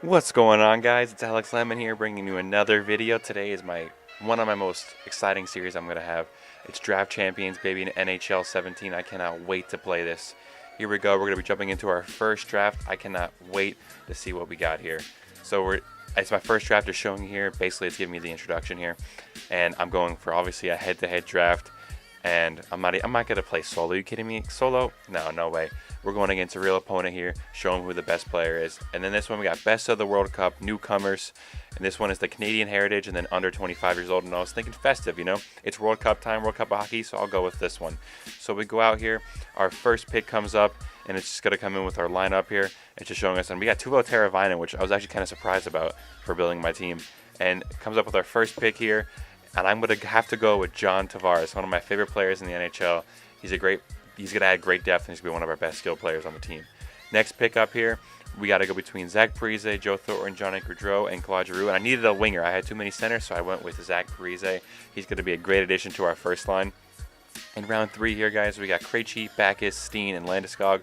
What's going on, guys? It's Alex Lemon here, bringing you another video. Today is one of my most exciting series I'm gonna have. It's Draft Champions, baby, in NHL 17. I cannot wait to play this. Here we go. We're gonna be jumping into our first draft. I cannot wait to see what we got here. It's my first draft is showing here. Basically, it's giving me the introduction here, and I'm going for obviously a head-to-head draft. And I'm not gonna play solo. Are you kidding me? Solo? No way. We're going against a real opponent here, showing who the best player is. And then this one we got best of the World Cup, newcomers. And this one is the Canadian Heritage, and then under 25 years old. And I was thinking festive, you know? It's World Cup time, World Cup of hockey, so I'll go with this one. So we go out here. Our first pick comes up, and it's just gonna come in with our lineup here. It's just showing us, and we got Teuvo Teravainen, which I was actually kind of surprised about for building my team. And it comes up with our first pick here. And I'm going to have to go with John Tavares, one of my favorite players in the NHL. He's going to add great depth, and he's going to be one of our best skilled players on the team. Next pick up here, we got to go between Zach Parise, Joe Thornton, Johnny Gaudreau, and Claude Giroux. And I needed a winger. I had too many centers, so I went with Zach Parise. He's going to be a great addition to our first line. In round 3 here, guys, we got Krejci, Backus, Steen, and Landeskog.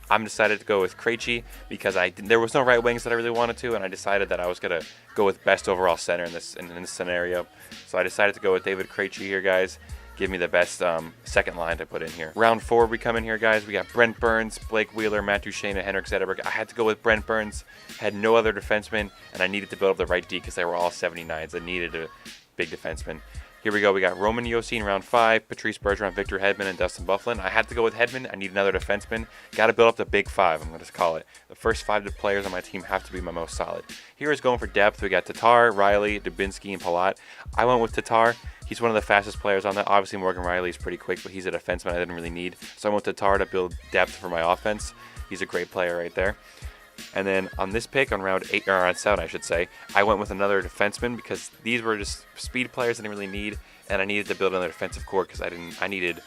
I'm decided to go with Krejci because there was no right wings that I really wanted to, and I decided that I was going to go with best overall center in this scenario. So I decided to go with David Krejci here, guys. Give me the best second line to put in here. Round 4, we come in here, guys. We got Brent Burns, Blake Wheeler, Matt Duchene, and Henrik Zetterberg. I had to go with Brent Burns. Had no other defenseman, and I needed to build up the right D because they were all 79s. I needed a big defenseman. Here we go. We got Roman Josi in round 5, Patrice Bergeron, Victor Hedman, and Dustin Byfuglien. I had to go with Hedman. I need another defenseman. Got to build up the big 5, I'm going to call it. The first 5 players on my team have to be my most solid. Here is going for depth. We got Tatar, Riley, Dubinsky, and Palat. I went with Tatar. He's one of the fastest players on that. Obviously, Morgan Riley is pretty quick, but he's a defenseman I didn't really need. So I went with Tatar to build depth for my offense. He's a great player right there. And then on this pick, on round 8, or round 7, I should say, I went with another defenseman because these were just speed players I didn't really need, and I needed to build another defensive core because I needed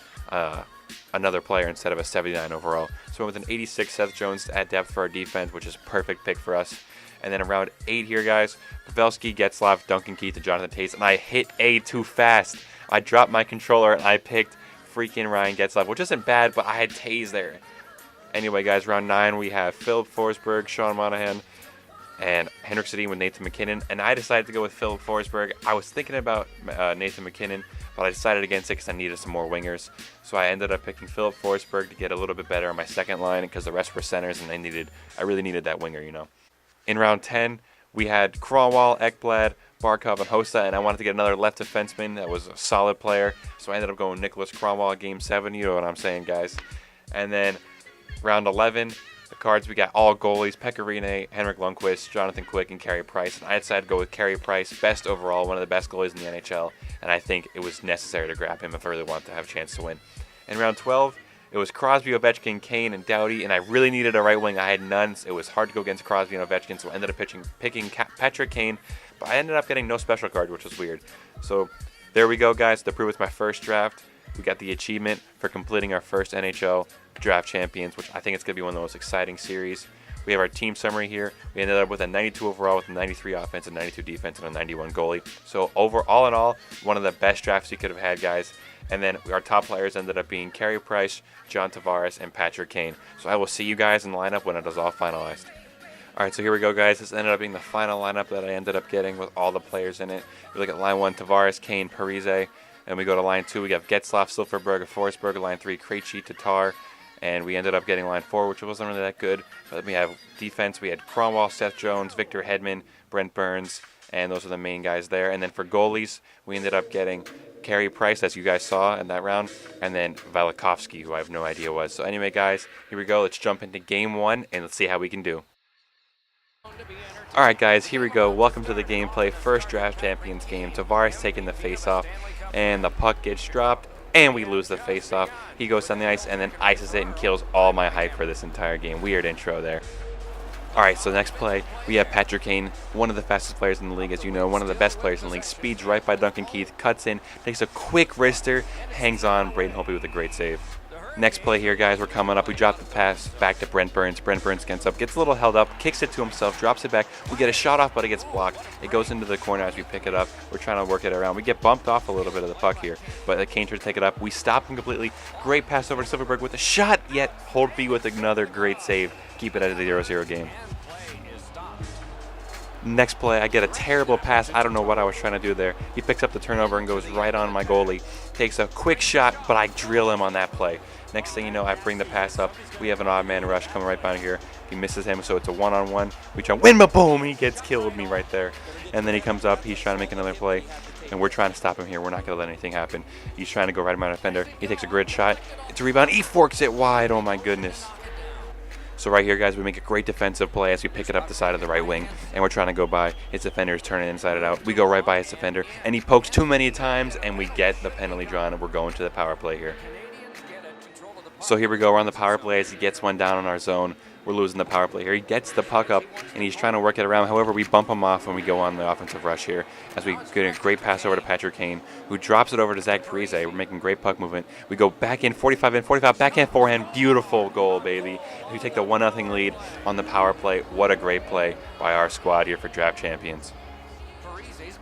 another player instead of a 79 overall. So I went with an 86 Seth Jones to add depth for our defense, which is a perfect pick for us. And then around 8 here, guys, Pavelski, Getzlaf, Duncan Keith, and Jonathan Toews, and I hit A too fast. I dropped my controller, and I picked freaking Ryan Getzlaf, which isn't bad, but I had Toews there. Anyway, guys, round 9, we have Philip Forsberg, Sean Monahan, and Henrik Sedin with Nathan MacKinnon. And I decided to go with Philip Forsberg. I was thinking about Nathan MacKinnon, but I decided against it because I needed some more wingers. So I ended up picking Philip Forsberg to get a little bit better on my second line because the rest were centers, and I really needed that winger, you know. In round 10, we had Kronwall, Ekblad, Barkov, and Hossa, and I wanted to get another left defenseman that was a solid player. So I ended up going with Nicholas Kronwall Game 7. You know what I'm saying, guys. And then round 11, the cards, we got all goalies, Pekka Rinne, Henrik Lundqvist, Jonathan Quick, and Carey Price. And I decided to go with Carey Price, best overall, one of the best goalies in the NHL. And I think it was necessary to grab him if I really wanted to have a chance to win. In round 12, it was Crosby, Ovechkin, Kane, and Doughty. And I really needed a right wing. I had none. So it was hard to go against Crosby and Ovechkin. So I ended up picking Patrick Kane. But I ended up getting no special card, which was weird. So there we go, guys. To prove it's my first draft, we got the achievement for completing our first NHL Draft Champions, which I think it's going to be one of the most exciting series. We have our team summary here. We ended up with a 92 overall with a 93 offense and 92 defense and a 91 goalie. So all in all, one of the best drafts you could have had, guys. And then our top players ended up being Carey Price, John Tavares, and Patrick Kane. So I will see you guys in the lineup when it is all finalized. All right, so here we go, guys. This ended up being the final lineup that I ended up getting with all the players in it. We look at line 1, Tavares, Kane, Parise. And we go to line 2, we got Getzlaf, Silfverberg, Forsberg. Line 3, Krejci, Tatar. And we ended up getting line 4, which wasn't really that good. But we have defense. We had Kronwall, Seth Jones, Victor Hedman, Brent Burns. And those are the main guys there. And then for goalies, we ended up getting Carey Price, as you guys saw in that round. And then Valikovsky, who I have no idea was. So anyway, guys, here we go. Let's jump into game 1, and let's see how we can do. All right, guys, here we go. Welcome to the gameplay. First Draft Champions game. Tavares taking the face-off, and the puck gets dropped. And we lose the face-off. He goes on the ice and then ices it and kills all my hype for this entire game. Weird intro there. All right, so next play, we have Patrick Kane, one of the fastest players in the league, as you know, one of the best players in the league. Speeds right by Duncan Keith, cuts in, takes a quick wrister, hangs on. Braden Holtby with a great save. Next play here, guys, we're coming up. We drop the pass back to Brent Burns. Brent Burns gets up, gets a little held up, kicks it to himself, drops it back. We get a shot off, but it gets blocked. It goes into the corner as we pick it up. We're trying to work it around. We get bumped off a little bit of the puck here, but the Kane tries to take it up. We stop him completely. Great pass over to Silfverberg with a shot, yet Holtby with another great save. Keep it at a 0-0 game. Next play, I get a terrible pass. I don't know what I was trying to do there. He picks up the turnover and goes right on my goalie. Takes a quick shot, but I drill him on that play. Next thing you know, I bring the pass up. We have an odd man rush coming right by here. He misses him, so it's a one-on-one. We try to win, but boom, he gets killed me right there. And then he comes up. He's trying to make another play, and we're trying to stop him here. We're not going to let anything happen. He's trying to go right at my defender. He takes a grid shot. It's a rebound. He forks it wide. Oh, my goodness. So right here, guys, we make a great defensive play as we pick it up the side of the right wing, and we're trying to go by. His defender is turning inside it out. We go right by his defender, and he pokes too many times, and we get the penalty drawn, and we're going to the power play here. So here we go. We're on the power play as he gets one down on our zone. We're losing the power play here. He gets the puck up, and he's trying to work it around. However, we bump him off when we go on the offensive rush here as we get a great pass over to Patrick Kane, who drops it over to Zach Parise. We're making great puck movement. We go back in, 45 backhand, forehand. Beautiful goal, baby. We take the 1-0 lead on the power play. What a great play by our squad here for Draft Champions.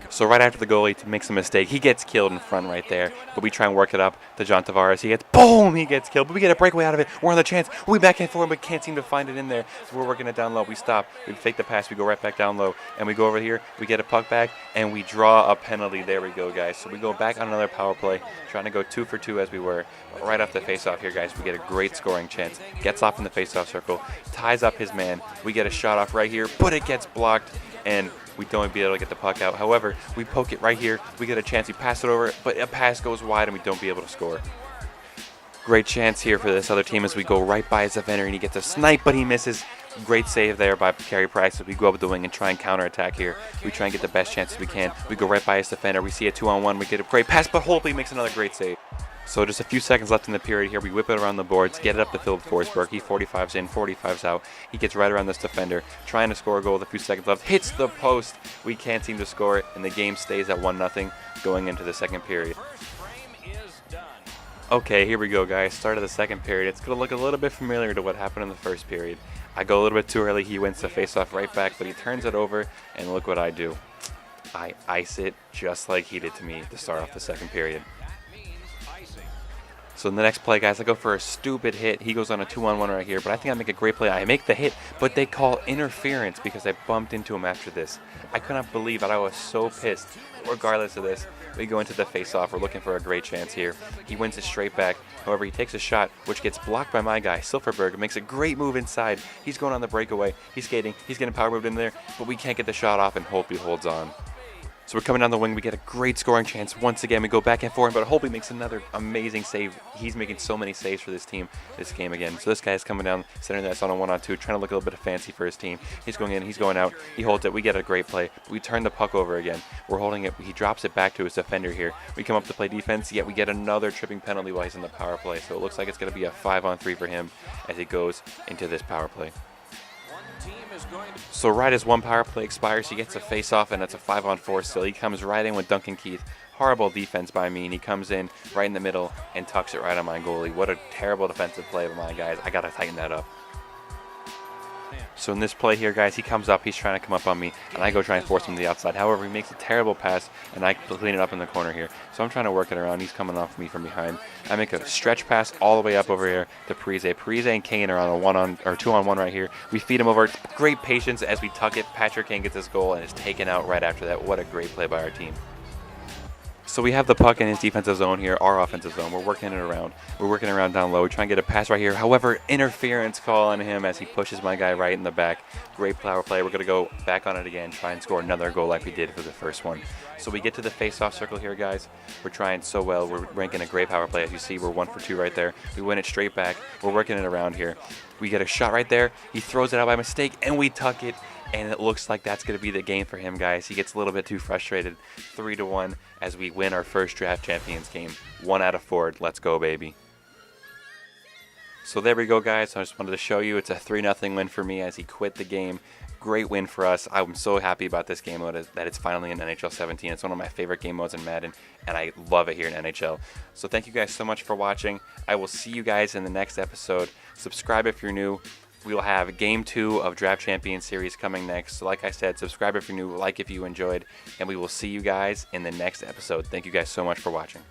So right after the goalie makes a mistake, he gets killed in front right there. But we try and work it up to John Tavares. He gets, boom, he gets killed. But we get a breakaway out of it. We're on the chance. We back and forth, but can't seem to find it in there. So we're working it down low. We stop. We fake the pass. We go right back down low. And we go over here. We get a puck back, and we draw a penalty. There we go, guys. So we go back on another power play, trying to go 2 for 2 as we were. But right off the face-off here, guys, we get a great scoring chance. Gets off in the face-off circle, ties up his man. We get a shot off right here, but it gets blocked, and we don't be able to get the puck out. However, we poke it right here. We get a chance. We pass it over, but a pass goes wide, and we don't be able to score. Great chance here for this other team as we go right by his defender, and he gets a snipe, but he misses. Great save there by Carey Price as we go up the wing and try and counterattack here. We try and get the best chances we can. We go right by his defender. We see a 2-on-1. We get a great pass, but Holtby makes another great save. So just a few seconds left in the period here. We whip it around the boards, get it up to Philip Forsberg. He 45's in, 45's out. He gets right around this defender, trying to score a goal with a few seconds left. Hits the post. We can't seem to score it, and the game stays at 1-0 going into the second period. Okay, here we go, guys. Start of the second period. It's going to look a little bit familiar to what happened in the first period. I go a little bit too early. He wins the face-off right back, but he turns it over, and look what I do. I ice it just like he did to me to start off the second period. So in the next play, guys, I go for a stupid hit. He goes on a 2-on-1 right here, but I think I make a great play. I make the hit, but they call interference because I bumped into him after this. I could not believe it. I was so pissed. Regardless of this, we go into the face-off. We're looking for a great chance here. He wins it straight back. However, he takes a shot, which gets blocked by my guy, Silverberg. Makes a great move inside. He's going on the breakaway. He's skating. He's getting power moved in there, but we can't get the shot off, and Holtby holds on. So we're coming down the wing. We get a great scoring chance. Once again, we go back and forth, but Holtby makes another amazing save. He's making so many saves for this team this game again. So this guy's coming down, centering that on a 1-on-2, trying to look a little bit fancy for his team. He's going in, he's going out. He holds it. We get a great play. We turn the puck over again. We're holding it. He drops it back to his defender here. We come up to play defense, yet we get another tripping penalty while he's in the power play. So it looks like it's going to be a 5-on-3 for him as he goes into this power play. So right as one power play expires, he gets a face-off, and it's a 5-on-4 still. He comes right in with Duncan Keith. Horrible defense by me, and he comes in right in the middle and tucks it right on my goalie. What a terrible defensive play by my guys. I got to tighten that up. So in this play here, guys, he comes up. He's trying to come up on me, and I go try and force him to the outside. However, he makes a terrible pass, and I clean it up in the corner here. So I'm trying to work it around. He's coming off me from behind. I make a stretch pass all the way up over here to Parise. Parise and Kane are on a 2-on-1 right here. We feed him over. Great patience as we tuck it. Patrick Kane gets his goal and is taken out right after that. What a great play by our team. So we have the puck in his defensive zone here, our offensive zone. We're working it around. We're working around down low. We're trying to get a pass right here. However, interference call on him as he pushes my guy right in the back. Great power play. We're going to go back on it again, try and score another goal like we did for the first one. So we get to the face-off circle here, guys. We're trying so well. We're ranking a great power play. As you see, we're 1 for 2 right there. We win it straight back. We're working it around here. We get a shot right there. He throws it out by mistake, and we tuck it. And it looks like that's going to be the game for him, guys. He gets a little bit too frustrated. 3-1 as we win our first Draft Champions game. 1 out of 4. Let's go, baby. So there we go, guys. I just wanted to show you it's a 3-0 win for me as he quit the game. Great win for us. I'm so happy about this game mode that it's finally in NHL 17. It's one of my favorite game modes in Madden, and I love it here in NHL. So thank you guys so much for watching. I will see you guys in the next episode. Subscribe if you're new. We will have Game 2 of Draft Champions Series coming next. So like I said, subscribe if you're new, like if you enjoyed, and we will see you guys in the next episode. Thank you guys so much for watching.